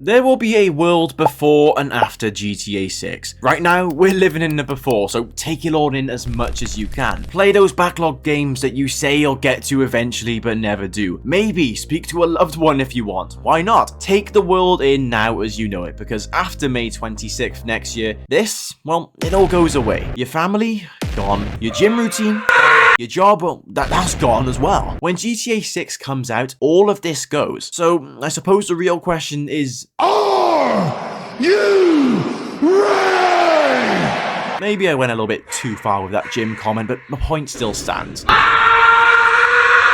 There will be a world before and after GTA 6. Right now, we're living in the before, so take it all in as much as you can. Play those backlog games that you say you'll get to eventually but never do. Maybe speak to a loved one if you want. Why not? Take the world in now as you know it, because after May 26th next year, well, it all goes away. Your family? Gone. Your gym routine? Your job, well, that's gone as well. When GTA 6 comes out, all of this goes. So, I suppose the real question is... Are you ready? Maybe I went a little bit too far with that gym comment, but my point still stands.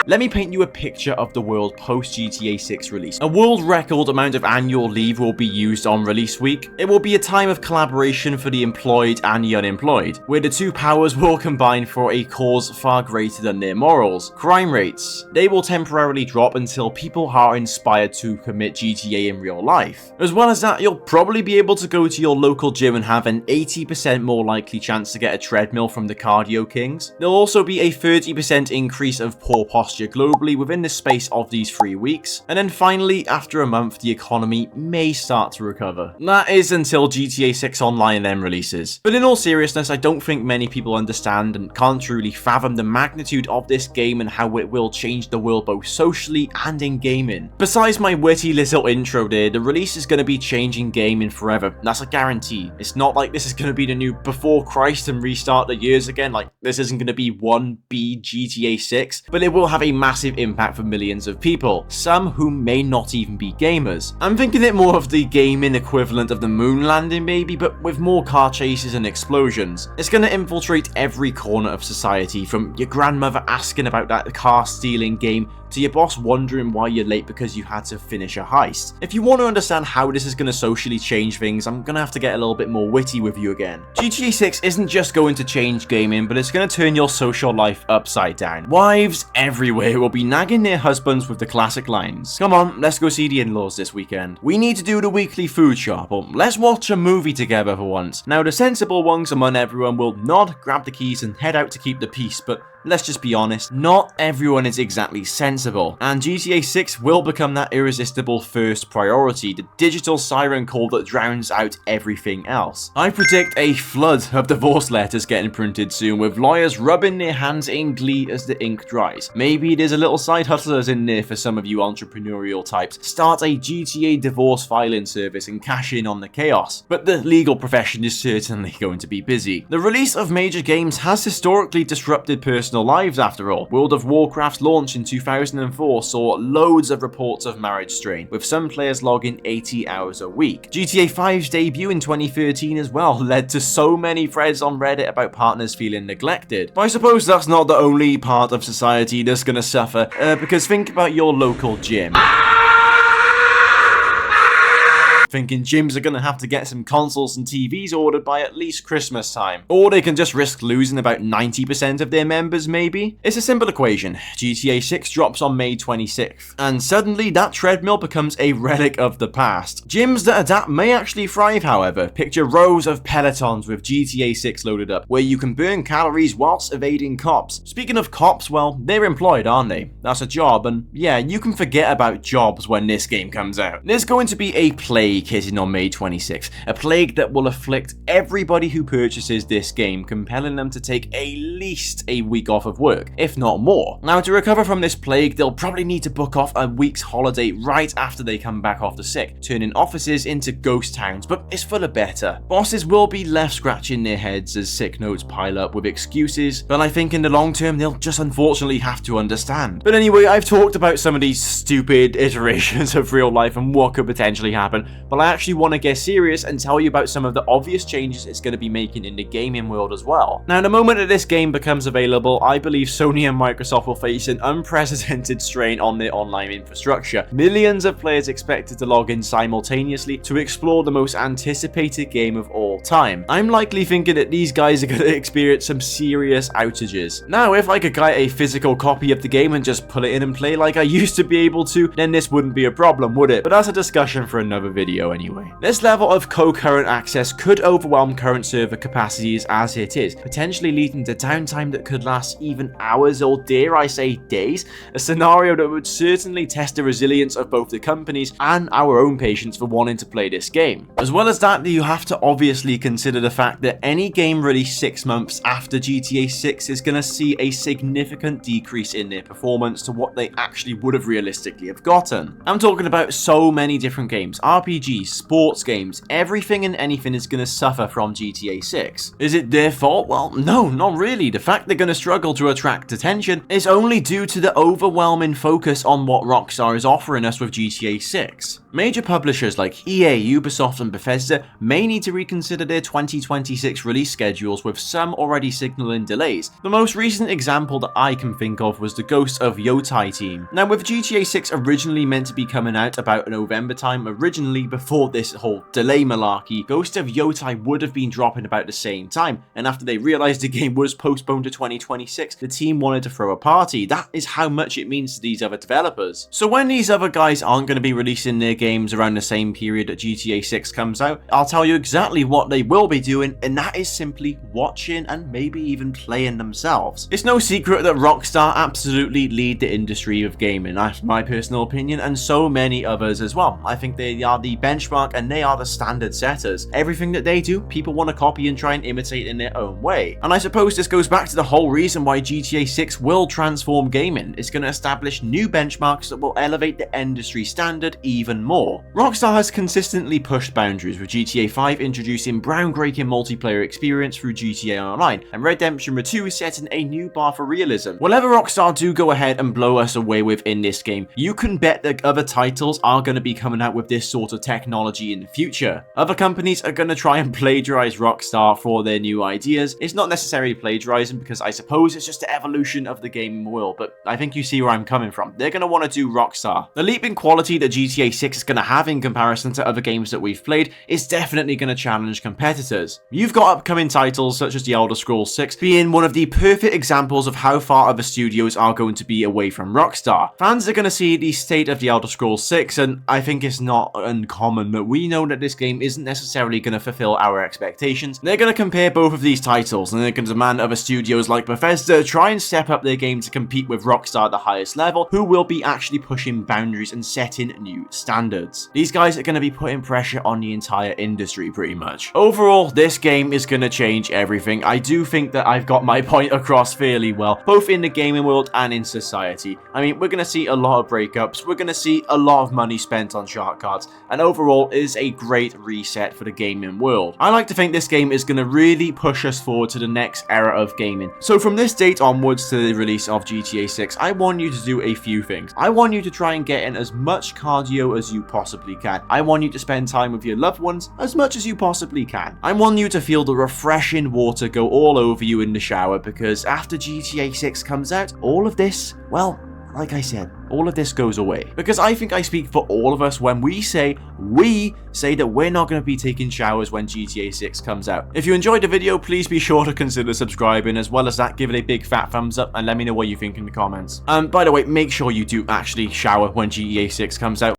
Let me paint you a picture of the world post-GTA 6 release. A world record amount of annual leave will be used on release week. It will be a time of collaboration for the employed and the unemployed, where the two powers will combine for a cause far greater than their morals. Crime rates. They will temporarily drop until people are inspired to commit GTA in real life. As well as that, you'll probably be able to go to your local gym and have an 80% more likely chance to get a treadmill from the cardio kings. There'll also be a 30% increase of poor posture globally within the space of these 3 weeks, and then finally, after a month, the economy may start to recover. That is until GTA 6 Online then releases. But in all seriousness, I don't think many people understand and can't truly fathom the magnitude of this game and how it will change the world both socially and in gaming. Besides my witty little intro there, the release is going to be changing gaming forever. That's a guarantee. It's not like this is going to be the new before Christ and restart the years again. Like, this isn't going to be 1B GTA 6, but it will have a massive impact for millions of people, some who may not even be gamers. I'm thinking it more of the gaming equivalent of the moon landing maybe, but with more car chases and explosions. It's going to infiltrate every corner of society, from your grandmother asking about that car stealing game to your boss wondering why you're late because you had to finish a heist. If you want to understand how this is going to socially change things, I'm going to have to get a little bit more witty with you again. GTA 6 isn't just going to change gaming, but it's going to turn your social life upside down. Wives everywhere will be nagging their husbands with the classic lines. Come on, let's go see the in-laws this weekend. We need to do the weekly food shop, or let's watch a movie together for once. Now, the sensible ones among everyone will nod, grab the keys, and head out to keep the peace, but let's just be honest, not everyone is exactly sensible, and GTA 6 will become that irresistible first priority, the digital siren call that drowns out everything else. I predict a flood of divorce letters getting printed soon, with lawyers rubbing their hands in glee as the ink dries. Maybe there's a little side hustlers in there for some of you entrepreneurial types. Start a GTA divorce filing service and cash in on the chaos. But the legal profession is certainly going to be busy. The release of major games has historically disrupted personal lives after all. World of Warcraft's launch in 2004 saw loads of reports of marriage strain, with some players logging 80 hours a week. GTA 5's debut in 2013 as well led to so many threads on Reddit about partners feeling neglected. But I suppose that's not the only part of society that's gonna suffer, because think about your local gym. Thinking gyms are going to have to get some consoles and TVs ordered by at least Christmas time. Or they can just risk losing about 90% of their members maybe. It's a simple equation. GTA 6 drops on May 26th, and suddenly that treadmill becomes a relic of the past. Gyms that adapt may actually thrive, however. Picture rows of pelotons with GTA 6 loaded up, where you can burn calories whilst evading cops. Speaking of cops, well, they're employed, aren't they? That's a job, and yeah, you can forget about jobs when this game comes out. There's going to be a plague hitting on May 26th, a plague that will afflict everybody who purchases this game, compelling them to take at least a week off of work, if not more. Now, to recover from this plague, they'll probably need to book off a week's holiday right after they come back off the sick, turning offices into ghost towns, but it's for the better. Bosses will be left scratching their heads as sick notes pile up with excuses, but I think in the long term, they'll just unfortunately have to understand. But anyway, I've talked about some of these stupid iterations of real life and what could potentially happen, but I actually want to get serious and tell you about some of the obvious changes it's going to be making in the gaming world as well. Now, the moment that this game becomes available, I believe Sony and Microsoft will face an unprecedented strain on their online infrastructure. Millions of players expected to log in simultaneously to explore the most anticipated game of all time. I'm likely thinking that these guys are going to experience some serious outages. Now, if I could get a physical copy of the game and just pull it in and play like I used to be able to, then this wouldn't be a problem, would it? But that's a discussion for another video. video anyway. This level of concurrent access could overwhelm current server capacities as it is, potentially leading to downtime that could last even hours or dare I say days, a scenario that would certainly test the resilience of both the companies and our own patience for wanting to play this game. As well as that, you have to obviously consider the fact that any game released 6 months after GTA 6 is going to see a significant decrease in their performance to what they actually would have realistically have gotten. I'm talking about so many different games, RPGs, sports games, everything and anything is going to suffer from GTA 6. Is it their fault? Well, no, not really. The fact they're going to struggle to attract attention is only due to the overwhelming focus on what Rockstar is offering us with GTA 6. Major publishers like EA, Ubisoft and Bethesda may need to reconsider their 2026 release schedules, with some already signaling delays. The most recent example that I can think of was the Ghost of Yotai team. Now, with GTA 6 originally meant to be coming out about November time, originally before this whole delay malarkey, Ghost of Yotai would have been dropping about the same time, and after they realized the game was postponed to 2026, the team wanted to throw a party. That is how much it means to these other developers. So when these other guys aren't going to be releasing their games around the same period that GTA 6 comes out, I'll tell you exactly what they will be doing, and that is simply watching and maybe even playing themselves. It's no secret that Rockstar absolutely lead the industry of gaming, that's my personal opinion, and so many others as well. I think they are the benchmark and they are the standard setters. Everything that they do, people want to copy and try and imitate in their own way. And I suppose this goes back to the whole reason why GTA 6 will transform gaming. It's going to establish new benchmarks that will elevate the industry standard even more. Rockstar has consistently pushed boundaries, with GTA 5 introducing groundbreaking multiplayer experience through GTA Online, and Redemption 2 setting a new bar for realism. Whatever Rockstar do go ahead and blow us away with in this game, you can bet that other titles are going to be coming out with this sort of technology in the future. Other companies are going to try and plagiarize Rockstar for their new ideas. It's not necessarily plagiarizing, because I suppose it's just the evolution of the gaming world, but I think you see where I'm coming from. They're going to want to do Rockstar. The leap in quality that GTA 6 is going to have in comparison to other games that we've played is definitely going to challenge competitors. You've got upcoming titles such as The Elder Scrolls 6 being one of the perfect examples of how far other studios are going to be away from Rockstar. Fans are going to see the state of The Elder Scrolls 6, and I think it's not uncommon that we know that this game isn't necessarily going to fulfill our expectations. They're going to compare both of these titles, and they're going to demand other studios like Bethesda try and step up their game to compete with Rockstar at the highest level, who will be actually pushing boundaries and setting new standards. These guys are going to be putting pressure on the entire industry pretty much. Overall, this game is going to change everything. I do think that I've got my point across fairly well, both in the gaming world and in society. I mean, we're going to see a lot of breakups, we're going to see a lot of money spent on shark cards, and overall it is a great reset for the gaming world. I like to think this game is going to really push us forward to the next era of gaming. So from this date onwards to the release of GTA 6, I want you to do a few things. I want you to try and get in as much cardio as you possibly can. I want you to spend time with your loved ones as much as you possibly can. I want you to feel the refreshing water go all over you in the shower, because after GTA 6 comes out, all of this, well, like I said, all of this goes away. Because I think I speak for all of us when we say that we're not going to be taking showers when GTA 6 comes out. If you enjoyed the video, please be sure to consider subscribing. As well as that, give it a big fat thumbs up and let me know what you think in the comments. By the way, make sure you do actually shower when GTA 6 comes out.